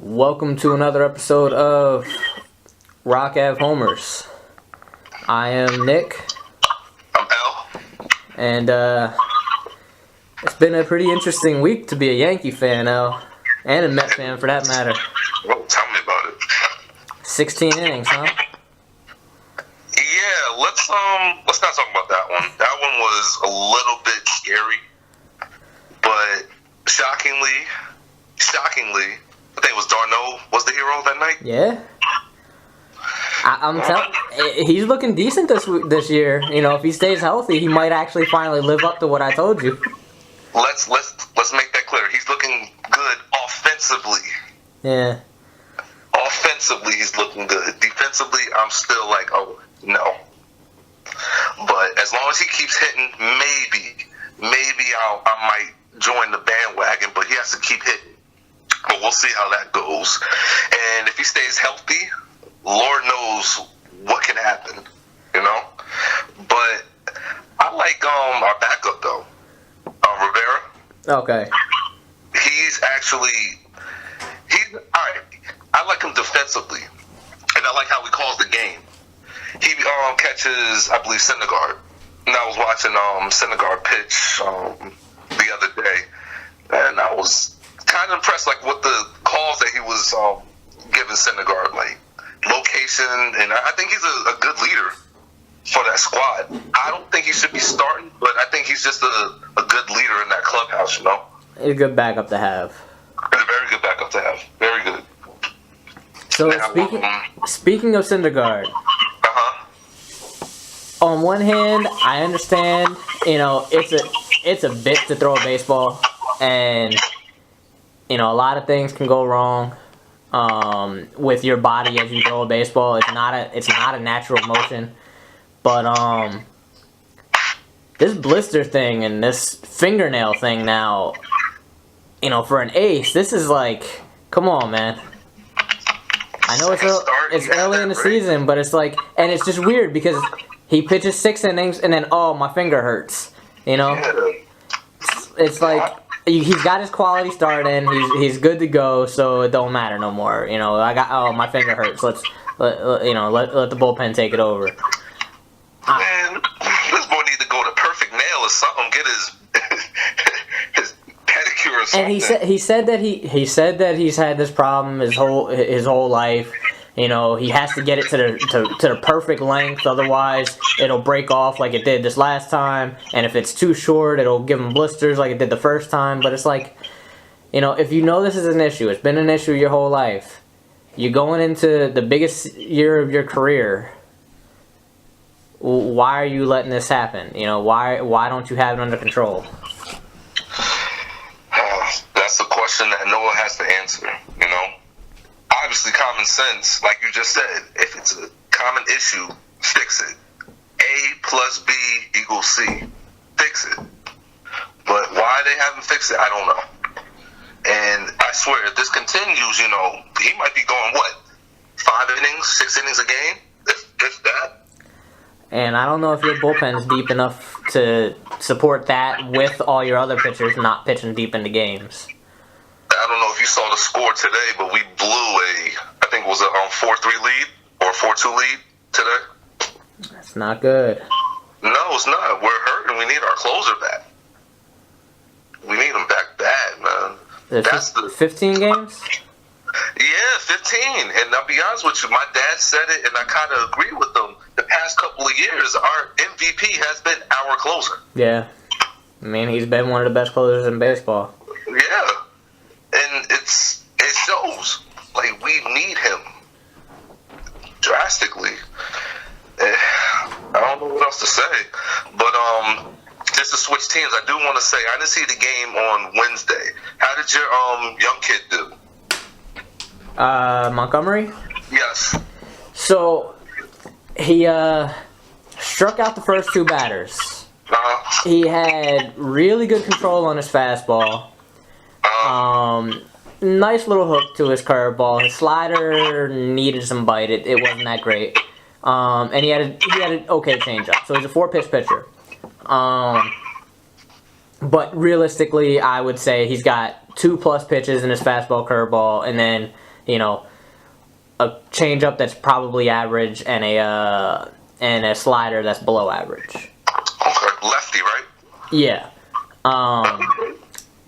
Welcome to another episode of Rock Ave Homers. I am Nick. I'm Al. And it's been a pretty interesting week to be a Yankee fan, Al. And a Met fan, for that matter. Well, tell me about it. 16 innings, huh? Yeah, let's not talk about that one. That one was a little bit scary, but shockingly, I think it was Darno was the hero that night. Yeah. I'm telling, he's looking decent this year. You know, if he stays healthy, he might actually finally live up to what I told you. Let's make that clear. He's looking good offensively. Yeah. Offensively, he's looking good. Defensively, I'm still like, oh no. But as long as he keeps hitting, maybe I might join the bandwagon. But he has to keep hitting. But we'll see how that goes. And if he stays healthy, Lord knows what can happen, you know. But I like our backup though, Rivera. Okay. He's all right. I like him defensively, and I like how he calls the game. He catches, I believe, Syndergaard. And I was watching Syndergaard pitch the other day, and I was kind of impressed, like with the calls that he was giving Syndergaard, like location, and I think he's a good leader for that squad. I don't think he should be starting, but I think he's just a good leader in that clubhouse, you know? A good backup to have. And a very good backup to have. Very good. So speaking of Syndergaard, on one hand, I understand, you know, it's a bit to throw a baseball, and you know, a lot of things can go wrong with your body as you throw a baseball. It's not a natural motion. But this blister thing and this fingernail thing now, you know, for an ace, this is like, come on, man. I know it's early in the season, but it's like, and it's just weird because he pitches 6 innings and then, oh, my finger hurts. You know, it's like he's got his quality start in. He's good to go, so it don't matter no more. You know, my finger hurts. Let the bullpen take it over. Man, this boy need to go to Perfect Nail or something. Get his pedicure or something. And he said that he's had this problem his whole life. You know, he has to get it to the perfect length, otherwise it'll break off like it did this last time. And if it's too short, it'll give him blisters like it did the first time. But it's like, you know, if you know this is an issue, it's been an issue your whole life. You're going into the biggest year of your career. Why are you letting this happen? You know, why don't you have it under control? That's a question that Noah has to answer, you know. Obviously, common sense, like you just said, if it's a common issue, fix it. A plus B equals C. Fix it. But why they haven't fixed it, I don't know. And I swear, if this continues, you know, he might be going, 5 innings, 6 innings a game? If that. And I don't know if your bullpen's deep enough to support that with all your other pitchers not pitching deep into games. I don't know if you saw the score today, but we blew I think it was a 4-3 lead or 4-2 lead today. That's not good. No, it's not. We're hurting. We need our closer back. We need him back bad, man. That's the 15 games? Yeah, 15. And I'll be honest with you, my dad said it, and I kind of agree with him. The past couple of years, our MVP has been our closer. Yeah. I mean, he's been one of the best closers in baseball. Yeah. And it shows. Like, we need him drastically. I don't know what else to say. But just to switch teams, I do want to say, I didn't see the game on Wednesday. How did your young kid do? Montgomery? Yes. So, he struck out the first 2 batters. He had really good control on his fastball. Nice little hook to his curveball. His slider needed some bite. It wasn't that great. And he had an okay changeup. So he's a 4-pitch pitcher. But realistically, I would say he's got 2+ pitches in his fastball, curveball, and then you know, a changeup that's probably average and a slider that's below average. Okay, lefty, right? Yeah.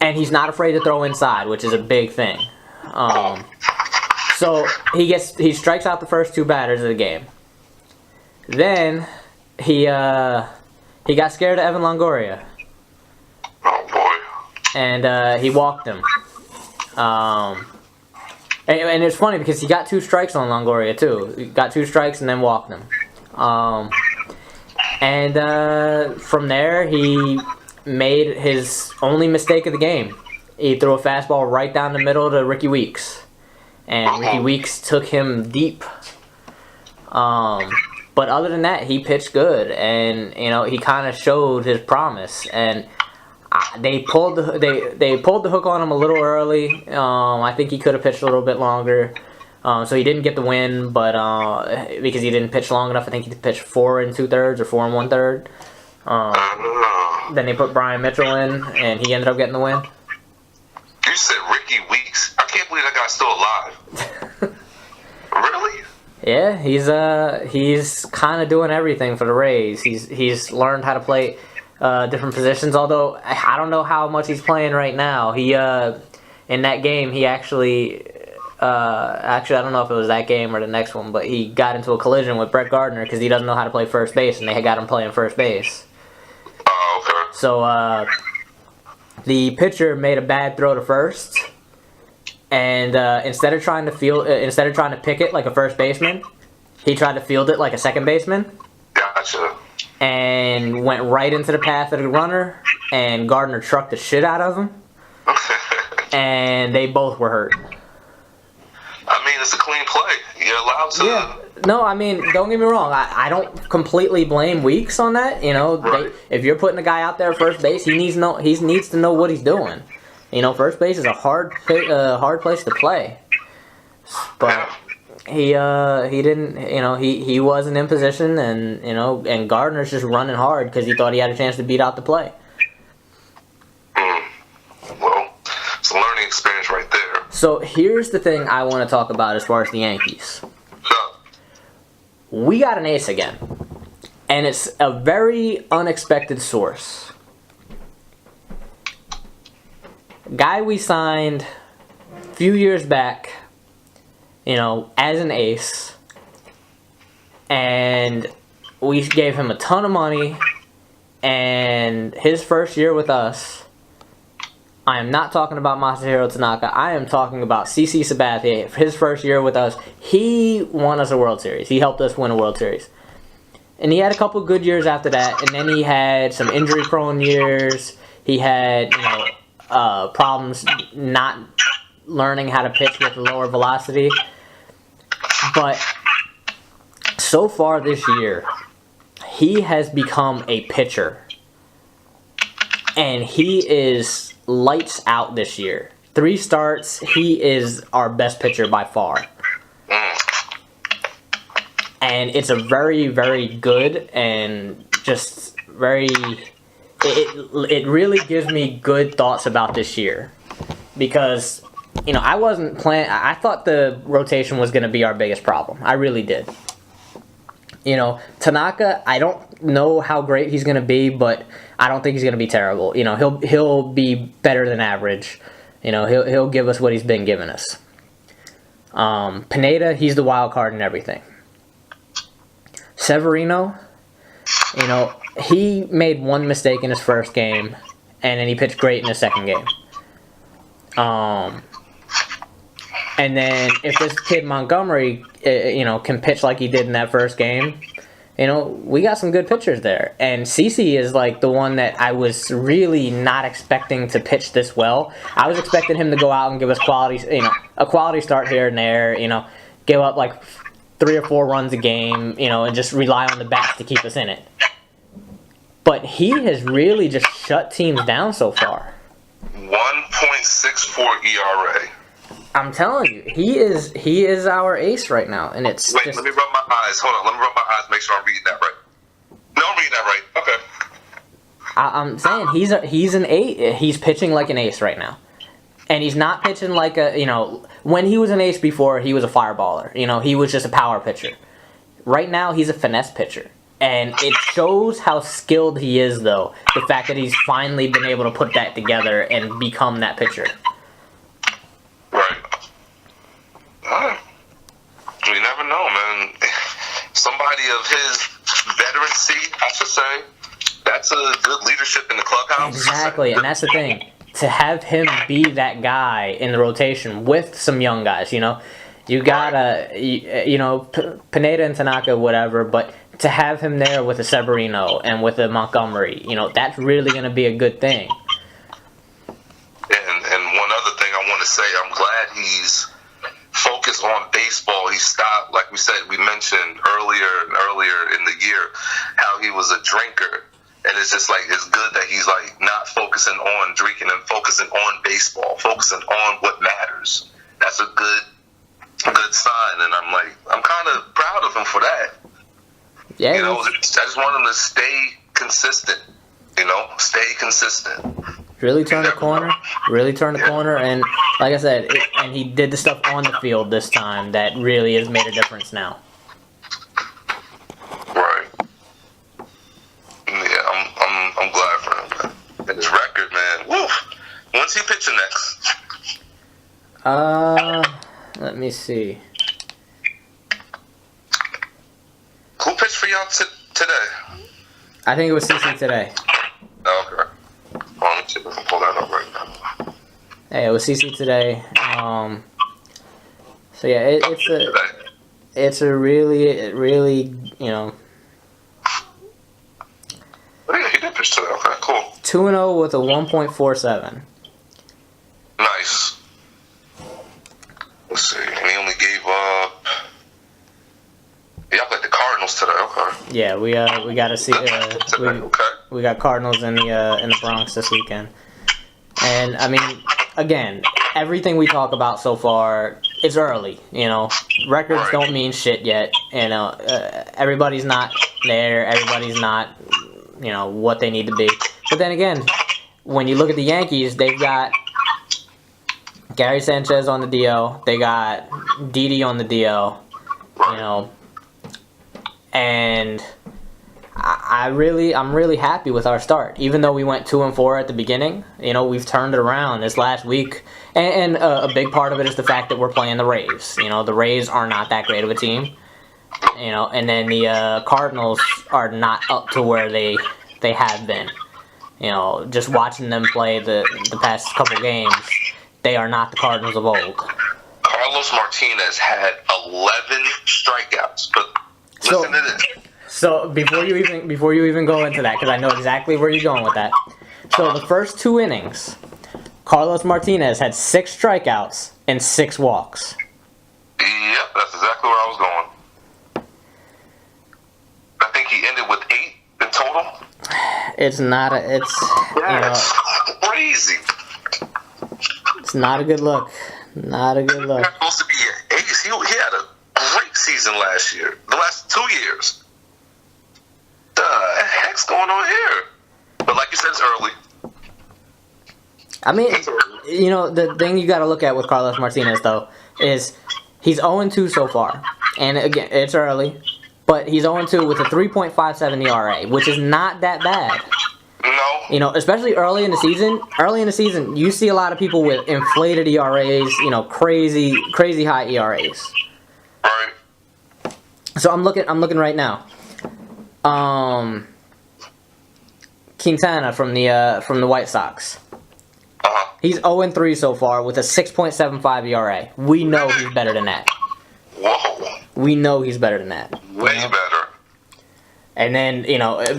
And he's not afraid to throw inside, which is a big thing. So he strikes out the first 2 batters of the game. Then he got scared of Evan Longoria. Oh boy. And he walked him. And it's funny because he got 2 strikes on Longoria too. He got 2 strikes and then walked him. From there he made his only mistake of the game. He threw a fastball right down the middle to Ricky Weeks. And Ricky Weeks took him deep. But other than that, he pitched good, and he kind of showed his promise. And they pulled the hook on him a little early. I think he could have pitched a little bit longer. So he didn't get the win, but because he didn't pitch long enough, I think he pitched 4 2/3 or 4 1/3. Then they put Brian Mitchell in, and he ended up getting the win. You said Ricky Weeks. I can't believe that guy's still alive. Really? Yeah, he's kind of doing everything for the Rays. He's learned how to play different positions. Although I don't know how much he's playing right now. He in that game he actually I don't know if it was that game or the next one, but he got into a collision with Brett Gardner because he doesn't know how to play first base, and they had got him playing first base. Oh, okay. So the pitcher made a bad throw to first. And instead of trying to pick it like a first baseman, he tried to field it like a second baseman. Gotcha. And went right into the path of the runner, and Gardner trucked the shit out of him. And they both were hurt. I mean, it's a clean play. You're allowed to. Yeah. No, I mean, don't get me wrong. I don't completely blame Weeks on that. Right. If you're putting a guy out there at first base, he needs to know what he's doing. First base is a hard place to play. But he didn't, he wasn't in position, and Gardner's just running hard because he thought he had a chance to beat out the play. Well, it's a learning experience right there. So here's the thing I want to talk about as far as the Yankees. We got an ace again, and it's a very unexpected source. Guy we signed a few years back, as an ace, and we gave him a ton of money, and his first year with us, I am not talking about Masahiro Tanaka, I am talking about CC Sabathia. His first year with us, he won us a World Series. He helped us win a World Series. And he had a couple good years after that, and then he had some injury-prone years. He had, problems not learning how to pitch with lower velocity. But so far this year, he has become a pitcher. And he is lights out this year. 3 starts, he is our best pitcher by far. And it's a very, very good and just very... It really gives me good thoughts about this year. Because, I wasn't planning... I thought the rotation was going to be our biggest problem. I really did. Tanaka, I don't know how great he's going to be, but I don't think he's going to be terrible. He'll be better than average. He'll give us what he's been giving us. Pineda, he's the wild card and everything. Severino, he made one mistake in his first game, and then he pitched great in his second game. And then if this kid Montgomery, can pitch like he did in that first game, we got some good pitchers there. And CeCe is like the one that I was really not expecting to pitch this well. I was expecting him to go out and give us a quality start here and there, give up like 3 or 4 runs a game, and just rely on the bats to keep us in it. But he has really just shut teams down so far. 1.64 ERA. I'm telling you, he is our ace right now, and it's. Wait, let me rub my eyes. Hold on, let me rub my eyes. Make sure I'm reading that right. No, I'm reading that right. Okay. I'm saying he's an ace. He's pitching like an ace right now, And he's not pitching like a, when he was an ace before, he was a fireballer. He was just a power pitcher. Right now, he's a finesse pitcher. And it shows how skilled he is, though. The fact that he's finally been able to put that together and become that pitcher. Right. You never know, man. Somebody of his veterancy, I should say, that's a good leadership in the clubhouse. Exactly, and that's the thing. To have him be that guy in the rotation with some young guys, You got, Pineda and Tanaka, whatever, but to have him there with a Severino and with a Montgomery, that's really going to be a good thing. And one other thing I want to say, I'm glad he's focused on baseball. He stopped, like we mentioned earlier in the year, how he was a drinker. And it's just like, it's good that he's like not focusing on drinking and focusing on baseball, focusing on what matters. That's a good sign, and I'm kind of proud of him for that. Yeah, I just want him to stay consistent. Stay consistent. Really turn the corner. And like I said, and he did the stuff on the field this time that really has made a difference now. Right. Yeah, I'm glad for him, man. And his record, man. Woo. When's he pitching next? Let me see. Who pitched for y'all today? I think it was CC today. Oh, okay. Well, let me see if I can pull that up right now. Hey, it was CC today. So yeah, it's a really, Oh, yeah, he did pitch today. Okay, cool. 2-0 with a 1.47. Nice. Let's see. And he only gave up. Y'all played the Cardinals today. Okay. Yeah, we got to see. We got Cardinals in the Bronx this weekend, and I mean, again, everything we talk about so far is early. Records don't mean shit yet. Everybody's not there. Everybody's not, what they need to be. But then again, when you look at the Yankees, they've got Gary Sanchez on the DL. They got Didi on the DL. And I'm really happy with our start. Even though we went 2-4 at the beginning, we've turned it around this last week. And a big part of it is the fact that we're playing the Rays. The Rays are not that great of a team. And then the Cardinals are not up to where they have been. Just watching them play the past couple games, they are not the Cardinals of old. Carlos Martinez had 11 strikeouts, but listen to this. So before you even go into that, because I know exactly where you're going with that. So the first 2 innings, Carlos Martinez had 6 strikeouts and 6 walks. Yep, that's exactly where I was going. I think he ended with 8 in total. It's crazy. It's not a good look. Not a good look. He's supposed to be an ace. He had a great season last year. The last 2 years. The heck's going on here? But like you said, it's early. I mean, the thing you got to look at with Carlos Martinez, though, is he's 0-2 so far. And again, it's early. But he's 0-2 with a 3.57 ERA, which is not that bad. No. Especially early in the season. Early in the season, you see a lot of people with inflated ERAs, crazy high ERAs. Right. So I'm looking right now. Quintana from the White Sox. He's 0-3 so far with a 6.75 ERA. We know he's better than that. Whoa. We know he's better than that. Way better. And then,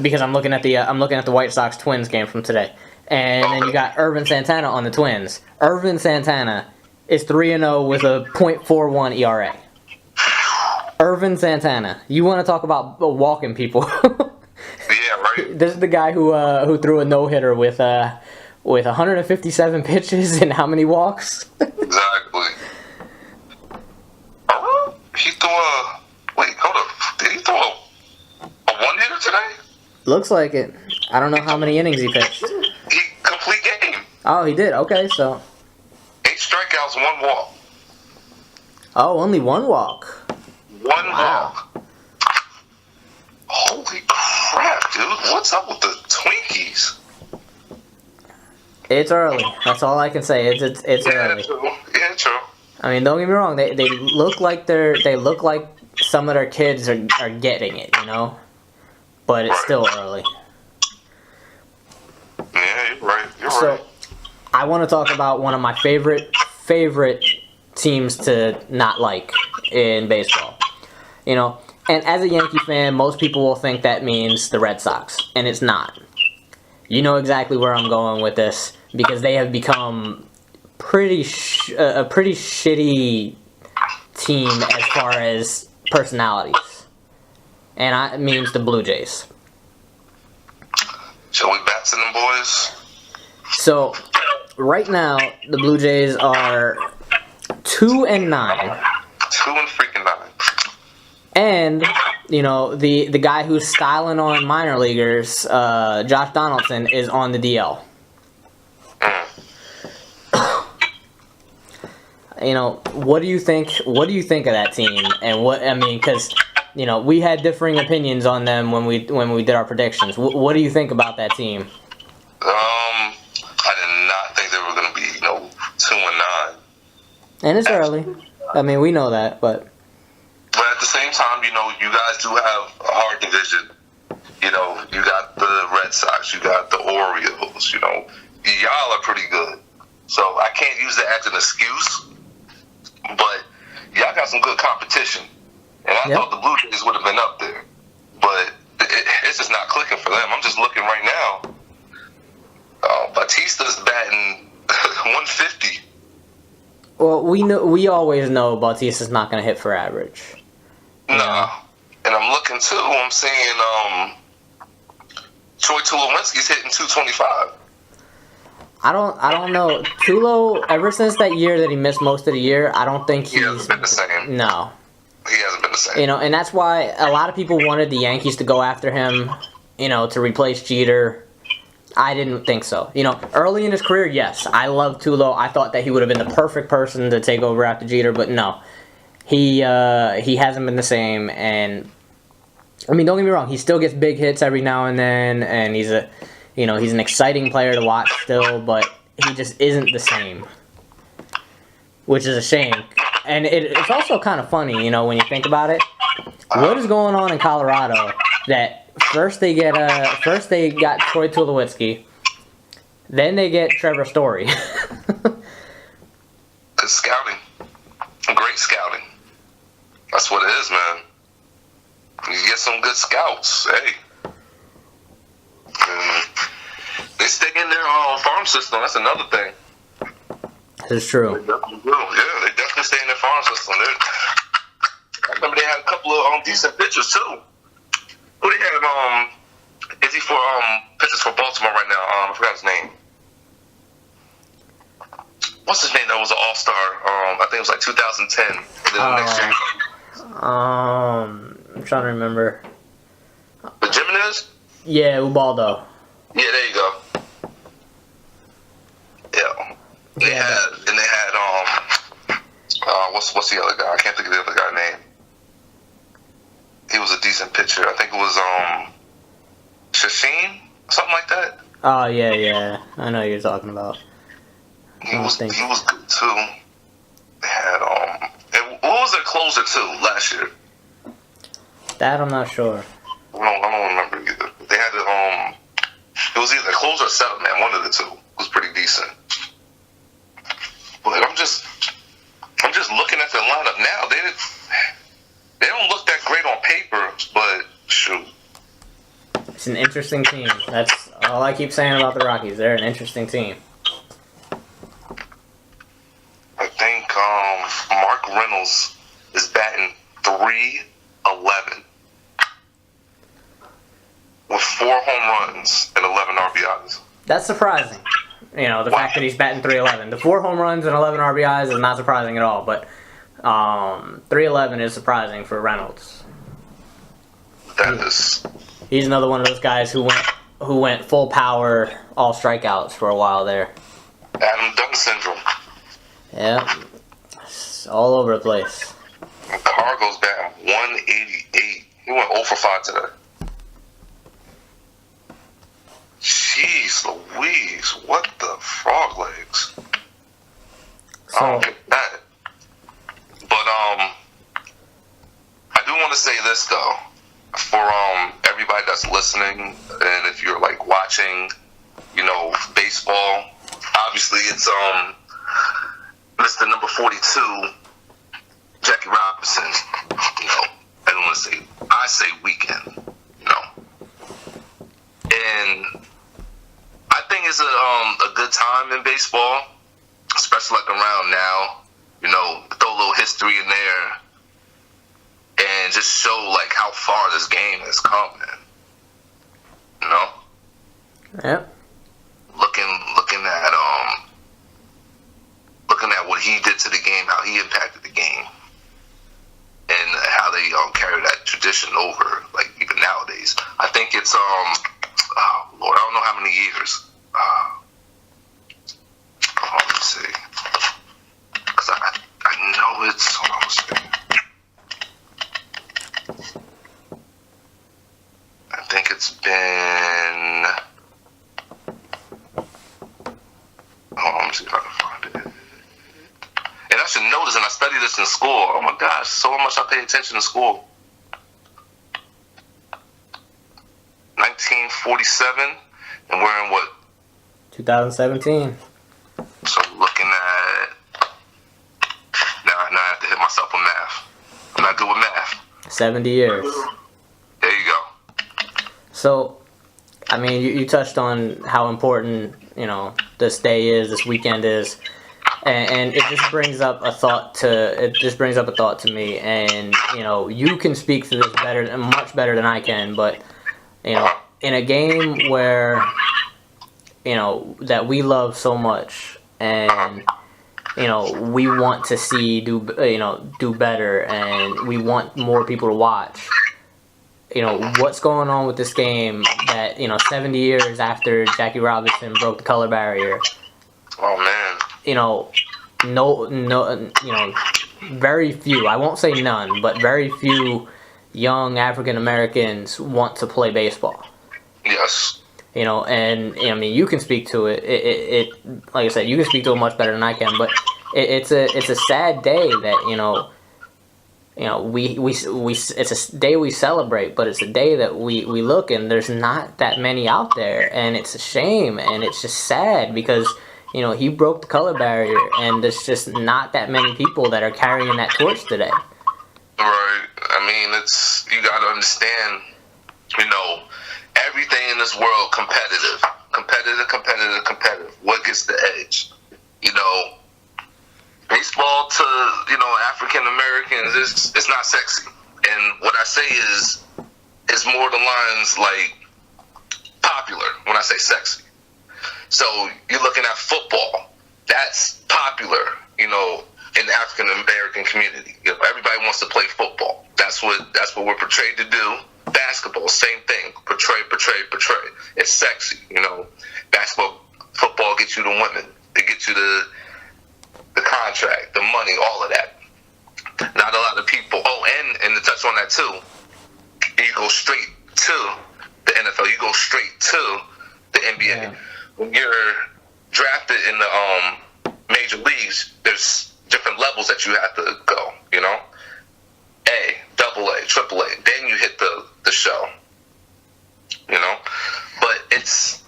because I'm looking at the White Sox Twins game from today. And then you got Irvin Santana on the Twins. Irvin Santana is 3-0 with a .41 ERA. Irvin Santana. You want to talk about walking people? Yeah, right. This is the guy who threw a no-hitter with 157 pitches and how many walks? Exactly. He threw a... Wait, hold up. Did he throw a one-hitter today? Looks like it. I don't know how many innings he pitched. He complete game. Oh, he did. Okay, so... 8 one walk. Oh, only one walk. One Wow. walk. Holy crap, dude. What's up with the Twinkies? It's early. That's all I can say. It's Yeah, early. true. Yeah, true. I mean, don't get me wrong. They look like they look like some of their kids are getting it, you know. But it's still early. Yeah, you're right. You're So, right. I want to talk about one of my favorite teams to not like in baseball. You know, and as a Yankee fan, most people will think that means the Red Sox, and it's not. You know exactly where I'm going with this because they have become a pretty shitty team as far as personalities, and it means the Blue Jays. Shall we bat to them, boys? So, right now the Blue Jays are 2-9. 2 and freaking 9. And, you know, the guy who's styling on minor leaguers, Josh Donaldson, is on the DL. You know, what do you think of that team? And because, you know, we had differing opinions on them when we did our predictions. What do you think about that team? I did not think they were going to be, 2 and 9. And it's early. I mean, we know that, but But at the same time, you guys do have a hard division. You got the Red Sox, you got the Orioles, y'all are pretty good. So I can't use that as an excuse, but y'all got some good competition. And I thought the Blue Jays would have been up there. But it's just not clicking for them. I'm just looking right now. Batista's batting 150. well, we always know Bautista's not going to hit for average. Nah. And I'm looking too. I'm seeing Troy Tulowitzki's hitting 225. I don't know. Tulo, ever since that year that he missed most of the year, I don't think He hasn't been the same. No. He hasn't been the same. You know, and that's why a lot of people wanted the Yankees to go after him, to replace Jeter. I didn't think so. Early in his career, yes, I loved Tulo. I thought that he would have been the perfect person to take over after Jeter, but no. He hasn't been the same, and I mean, don't get me wrong, he still gets big hits every now and then, and he's an exciting player to watch still, but he just isn't the same, which is a shame. And it's also kind of funny, when you think about it. What is going on in Colorado that first they got Troy Tulowitzki, then they get Trevor Story. Good scouting. Great scouting. That's what it is, man. You get some good scouts, hey. And they stick in their farm system. That's another thing. It's true. They definitely do. Yeah, they definitely stay in their farm system. I remember they had a couple of decent pitchers too. Who they had? Is he for pitchers for Baltimore right now? I forgot his name. What's his name? That was an all-star. I think it was like 2010. And then the next year. I'm trying to remember. The Jimenez? Yeah, Ubaldo. Yeah, there you go. Yeah. They had what's the other guy? I can't think of the other guy's name. He was a decent pitcher. I think it was Shashin, something like that. Oh yeah. I know who you're talking about. He was good too. They had and what was their closer too last year? That I'm not sure. I don't remember either. They had it was either closer or setup man. One of the two was pretty decent. But I'm just looking at the lineup now. They don't look that great on paper, but shoot. It's an interesting team. That's all I keep saying about the Rockies. They're an interesting team. I think Mark Reynolds is batting .311 with 4 home runs and 11 RBIs. That's surprising. The fact that he's batting .311. The 4 home runs and 11 RBIs is not surprising at all, but .311 is surprising for Reynolds. That is. He's another one of those guys who went full power, all strikeouts for a while there. Adam Dunn syndrome. Yeah. just all over the place. And Carr goes batting 188. He went 0 for 5 today. Jeez Louise, what the frog legs? I don't get that. But I do want to say this though, for everybody that's listening, and if you're like watching, you know, baseball, obviously it's Mr. number 42, Jackie Robinson. You know, I don't want to say, I say weekend. You know, and I think it's a good time in baseball, especially like around now. You know, throw a little history in there and just show like how far this game has come, man. You know? Yep. Looking at what he did to the game, how he impacted the game, and how they carry that tradition over, like even nowadays. I think it's oh Lord, I don't know how many years. Let me see, because I know it's. Hold on a second. I think it's been. Let me see if I can find it. And I should know this, and I studied this in school. Oh my gosh, so much I pay attention in school. 1947, and we're in what? 2017. So looking at. Now I have to hit myself with math. I'm not good with math. 70 years. There you go. So, I mean, you touched on how important, you know, this day is, this weekend is, and it just brings up a thought to me, and, you know, you can speak to this much better than I can, but, you know, in a game where, you know, that we love so much, and, you know, we want to see do better, and we want more people to watch. You know, what's going on with this game that, you know, 70 years after Jackie Robinson broke the color barrier? Oh man. You know, no, you know, very few, I won't say none, but very few young African Americans want to play baseball. Yes. You know, and I mean, you can speak to it. It like I said, you can speak to it much better than I can. But it's a sad day that we it's a day we celebrate, but it's a day that we look and there's not that many out there, and it's a shame, and it's just sad because you know he broke the color barrier, and there's just not that many people that are carrying that torch today. Right. I mean, you got to understand, you know. Everything in this world competitive. What gets the edge? You know, baseball to, you know, African Americans it's not sexy. And what I say is more the lines like popular when I say sexy. So you're looking at football. That's popular, you know, in the African American community. You know, everybody wants to play football. That's what we're portrayed to do. Basketball, same thing. Portray. It's sexy, you know. Basketball, football gets you the women. They get you the contract, the money, all of that. Not a lot of people. Oh, and to touch on that too, you go straight to the NFL. You go straight to the NBA. Yeah. When you're drafted in the major leagues, there's different levels that you have to go, you know. A, double A, triple A. Then you hit the show. You know? But it's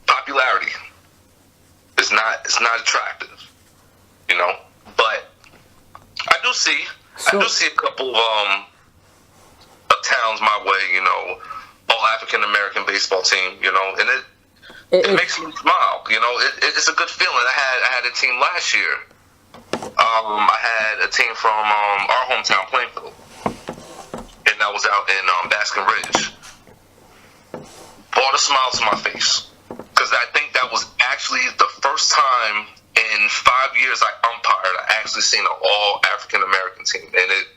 popularity. It's not attractive. You know? But I do see a couple of towns my way, you know, all African American baseball team, you know, and it makes me smile, you know. It's a good feeling. I had a team last year. I had a team from our hometown, Plainfield, and that was out in Baskin Ridge. Brought a smile to my face because I think that was actually the first time in 5 years I umpired. I actually seen an all African American team, and it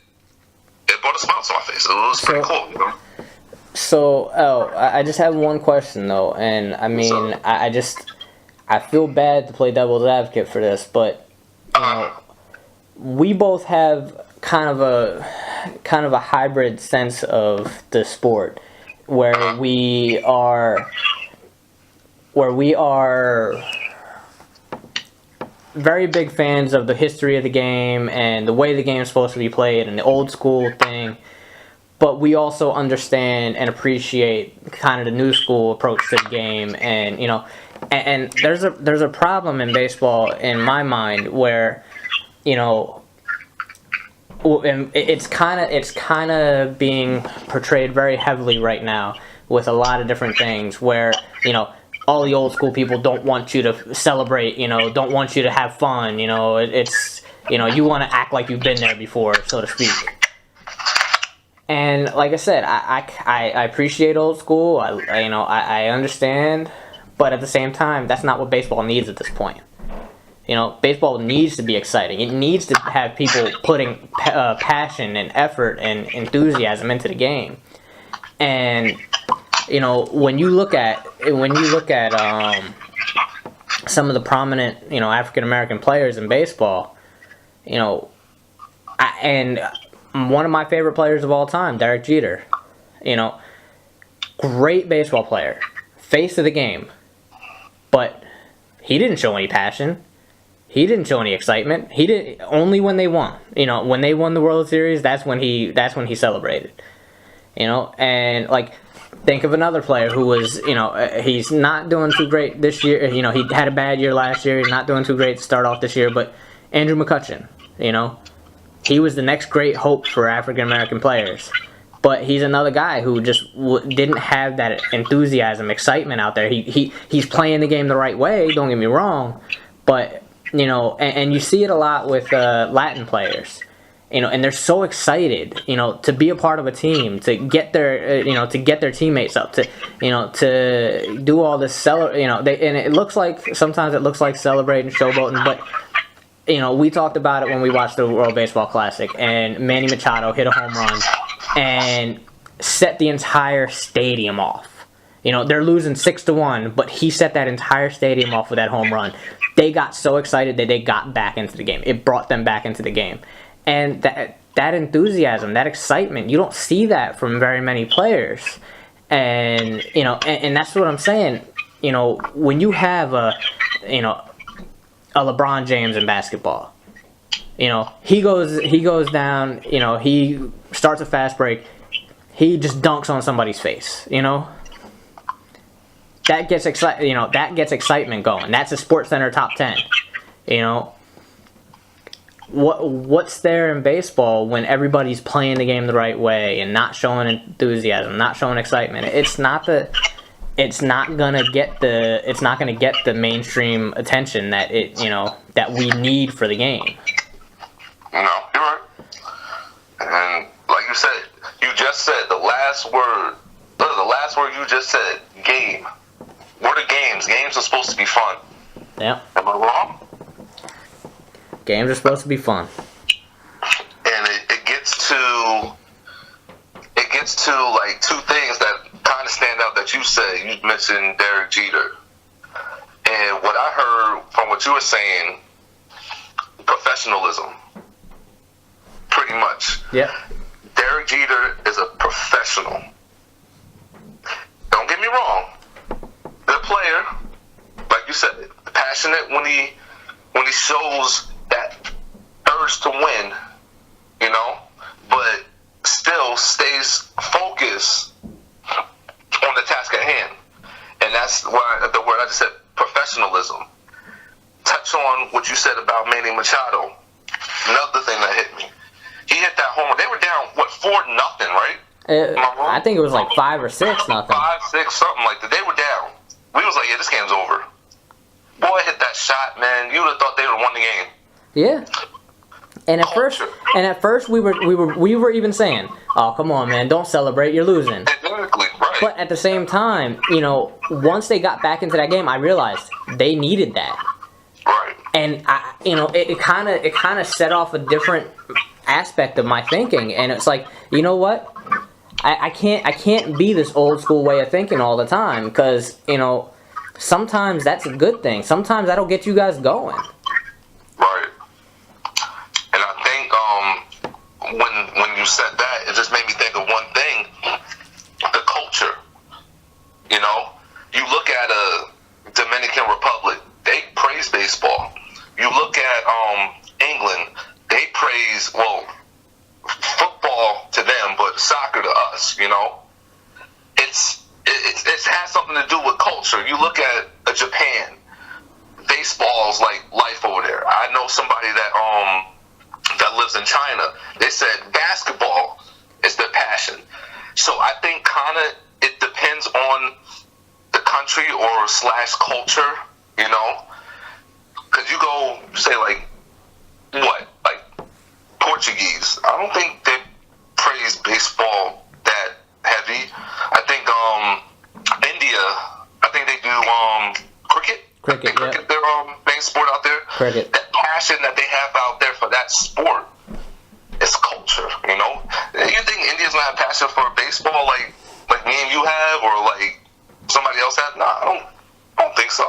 brought a smile to my face. It was pretty cool, you know. So, I just have one question though, and I mean, I feel bad to play devil's advocate for this, but you know, we both have kind of a hybrid sense of the sport, where we are very big fans of the history of the game and the way the game is supposed to be played and the old school thing, but we also understand and appreciate kind of the new school approach to the game. And and there's a problem in baseball in my mind where and it's kind of being portrayed very heavily right now with a lot of different things where all the old school people don't want you to celebrate, don't want you to have fun, it's you want to act like you've been there before, so to speak. And like I said, I appreciate old school. I understand, but at the same time, that's not what baseball needs at this point. Baseball needs to be exciting. It needs to have people putting passion and effort and enthusiasm into the game. And when you look at some of the prominent African American players in baseball, and one of my favorite players of all time, Derek Jeter, great baseball player, face of the game, but he didn't show any passion. He didn't show any excitement. He did only when they won. When they won the World Series, that's when he celebrated. And like, think of another player who was, he's not doing too great this year. He had a bad year last year. He's not doing too great to start off this year. But Andrew McCutchen, he was the next great hope for African American players. But he's another guy who just didn't have that enthusiasm, excitement out there. He's playing the game the right way. Don't get me wrong, but and you see it a lot with Latin players. And they're so excited, to be a part of a team, to get their, to get their teammates up, to do all this and it looks like sometimes it looks like celebrating, showboating, but we talked about it when we watched the World Baseball Classic, and Manny Machado hit a home run and set the entire stadium off. They're losing 6-1, but he set that entire stadium off with that home run. They got so excited that they got back into the game. It brought them back into the game. And that enthusiasm, that excitement, you don't see that from very many players. And and that's what I'm saying. When you have a LeBron James in basketball, he goes down, he starts a fast break, he just dunks on somebody's face, That gets excitement going. That's a SportsCenter top 10. What's there in baseball when everybody's playing the game the right way and not showing enthusiasm, not showing excitement? It's not gonna get the mainstream attention that that we need for the game. No, you're right. And like you just said the last word. The last word you just said, game. What are games? Games are supposed to be fun. Yeah. Am I wrong? Games are supposed to be fun. And it gets to like two things that kind of stand out that you said. You mentioned Derek Jeter. And what I heard from what you were saying, professionalism. Pretty much. Yeah. Derek Jeter is a professional. Don't get me wrong. Good player, like you said, passionate when he shows that urge to win, but still stays focused on the task at hand. And that's why the word I just said, professionalism. Touch on what you said about Manny Machado. Another thing that hit me. He hit that home run. They were down, 4-0, right? I think it was like 5 or 6-0. 5, 6, something like that. They were down. We was like, yeah, this game's over. Boy hit that shot, man. You would have thought they would have won the game. Yeah. And at first we were even saying, "Oh, come on, man, don't celebrate. You're losing." Exactly, right. But at the same time, once they got back into that game, I realized they needed that. Right. And it kind of set off a different aspect of my thinking, and it's like, you know what? I can't be this old school way of thinking all the time, because sometimes that's a good thing. Sometimes that'll get you guys going. Right. And I when you said that, it just made me think of one thing: the culture. You know, you look at Dominican Republic, they praise baseball. You look at England, they praise football to them, but soccer to us. You know, it has something to do with culture. You look at Japan, baseball's like life over there. I know somebody that lives in China. They said basketball is their passion. So I think kind of it depends on the country or / culture, you know, because you go say like Portuguese. I don't think they praise baseball that heavy. I think India, I think they do cricket. Cricket, yeah. Cricket, their main sport out there. Cricket. That passion that they have out there for that sport is culture, you know. You think India's gonna have passion for baseball like me and you have, or like somebody else has? Nah, I don't think so,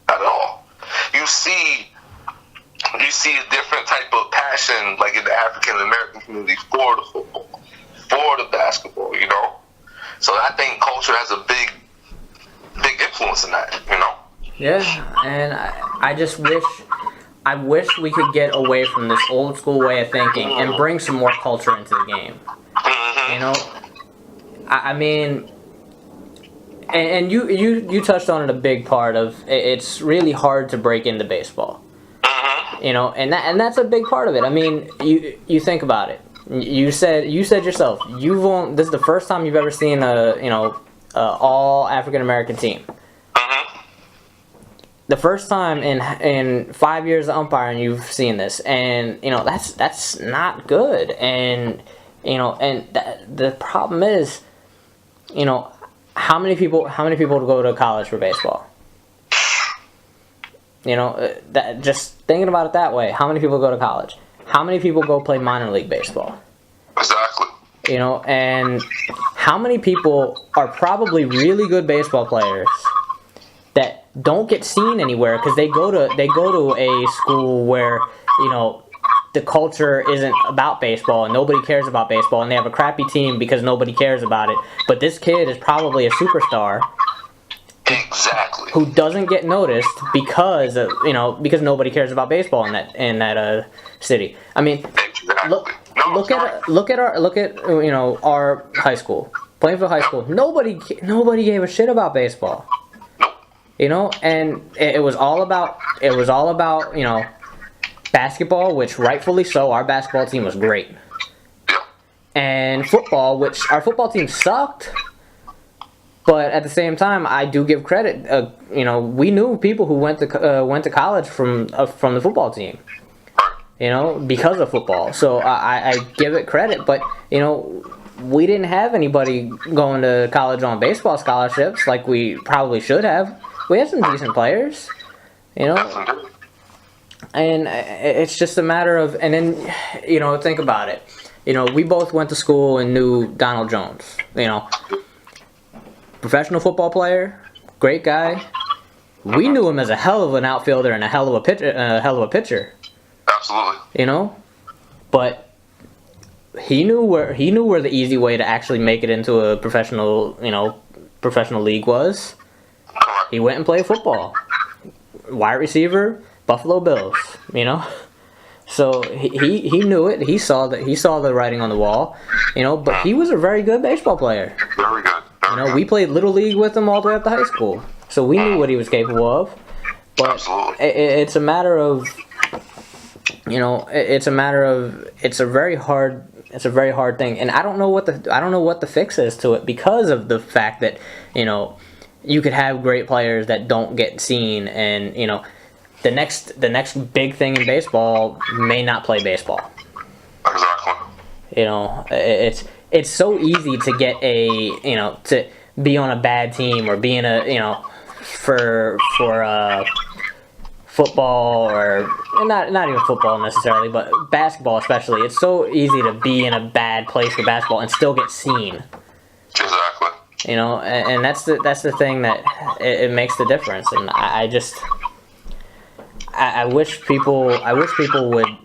not at all. You see a different type of passion, like in the African American community, for the football, for the basketball, you know. So I think culture has a big influence in that, you know. Yeah, and I just wish we could get away from this old school way of thinking and bring some more culture into the game. Mm-hmm. You know, I mean, and you touched on it, a big part of it's really hard to break into baseball. Mm-hmm. You know, and that's a big part of it. I mean, you think about it. You said yourself, this is the first time you've ever seen a all African American team. The first time in 5 years of umpiring you've seen this, and you know that's not good. And you know, and the problem is, you know, how many people go to college for baseball? You know, that just thinking about it that way. How many people go to college? How many people go play minor league baseball? Exactly. You know, and how many people are probably really good baseball players that don't get seen anywhere because they go to a school where, you know, the culture isn't about baseball and nobody cares about baseball, and they have a crappy team because nobody cares about it. But this kid is probably a superstar. Exactly. Who doesn't get noticed because nobody cares about baseball in that city. I mean, exactly. look at our high school, Plainfield High School. Nobody gave a shit about baseball. You know, and it was all about you know, basketball, which rightfully so. Our basketball team was great, and football, which our football team sucked. But at the same time, I do give credit. You know, we knew people who went to college from the football team. You know, because of football. So I give it credit. But you know, we didn't have anybody going to college on baseball scholarships like we probably should have. We had some decent players, you know, and it's just a matter of, and then, you know, think about it. You know, we both went to school and knew Donald Jones, you know, professional football player, great guy. We knew him as a hell of an outfielder and a hell of a pitcher. Absolutely. You know, but he knew where the easy way to actually make it into a professional league was. He went and played football. Wide receiver, Buffalo Bills, you know? So he knew it. He saw the writing on the wall, you know, but he was a very good baseball player. Very good. You know, we played little league with him all the way up to high school. So we knew what he was capable of. But it's a matter of, you know, it's a very hard thing, and I don't know what the fix is to it, because of the fact that, you know, you could have great players that don't get seen, and you know, the next big thing in baseball may not play baseball. Exactly. You know, it's so easy to get to be on a bad team, or be in for football, or not even football necessarily, but basketball especially. It's so easy to be in a bad place for basketball and still get seen. Exactly. You know, and that's the thing that it makes the difference. And I wish people would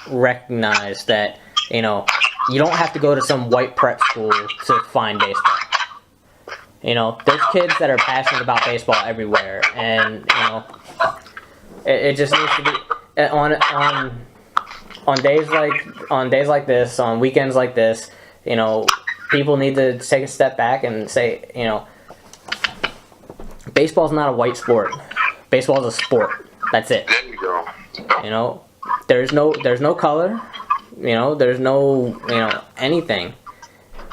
recognize that, you know, you don't have to go to some white prep school to find baseball. You know, there's kids that are passionate about baseball everywhere, and you know, it just needs to be on days like this, on weekends like this. You know, people need to take a step back and say, you know, baseball's not a white sport. Baseball's a sport. That's it. There you go. You know, there's no color. You know, there's no anything.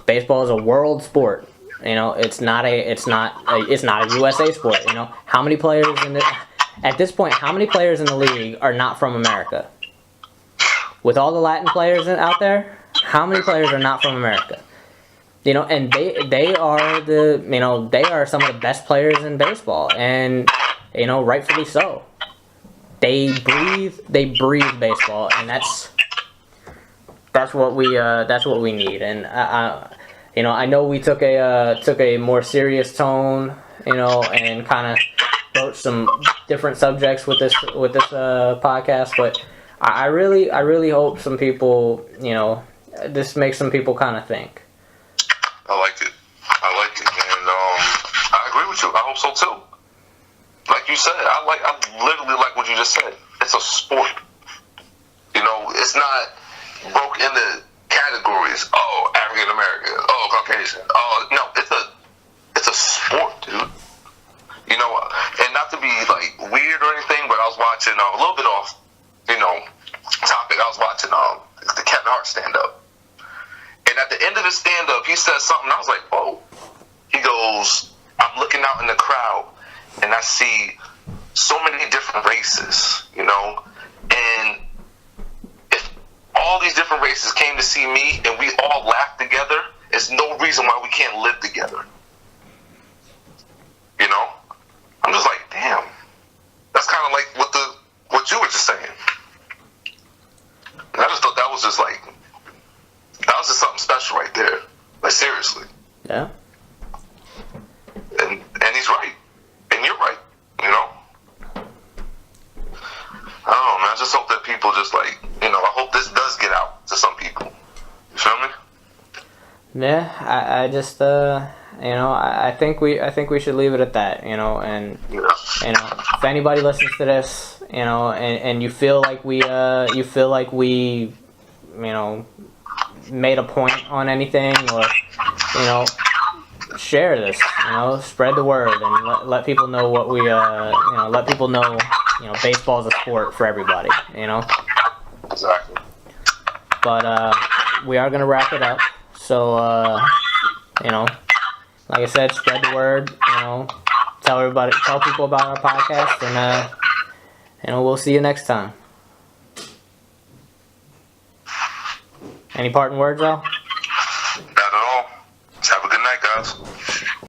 Baseball is a world sport. You know, it's not a USA sport. You know, how many players at this point? How many players in the league are not from America? With all the Latin players out there, how many players are not from America? You know, and they are they are some of the best players in baseball, and you know, rightfully so. They breathe baseball, and that's what we need. And you know, I know we took a more serious tone, you know, and kind of broached some different subjects with this podcast, but I really hope some people, you know, this makes some people kind of think. I like it, and I agree with you. I hope so too. Like you said, I literally like what you just said. It's a sport. You know, it's not broke into categories. Oh, African American. Oh, Caucasian. Oh, no, it's a sport, dude. You know, and not to be like weird or anything, but I was watching a little bit off, you know, topic. I was watching the Kevin Hart stand up, and at the end of his stand up, he said something. I was like, whoa. He goes, I'm looking out in the crowd, and I see so many different races, you know, and if all these different races came to see me and we all laughed together, there's no reason why we can't live together. You know? I'm just like, damn. That's kind of like what you were just saying. And I just thought that was just something special right there. Like, seriously. Yeah. And he's right. And you're right. You know? I don't know, man. I just hope that people just like, you know, I hope this does get out to some people. You feel me? Yeah, I just you know, I think we should leave it at that, you know, and Yeah. you know, if anybody listens to this, you know, and you feel like we you know, made a point on anything, or you know, share this, you know, spread the word, and let people know what we you know, let people know, you know, baseball is a sport for everybody, you know. Exactly. But we are gonna wrap it up, so you know, like I said, spread the word, you know, tell people about our podcast, and you know, we'll see you next time. Any parting words, Al? Not at all. Just have a good night, guys.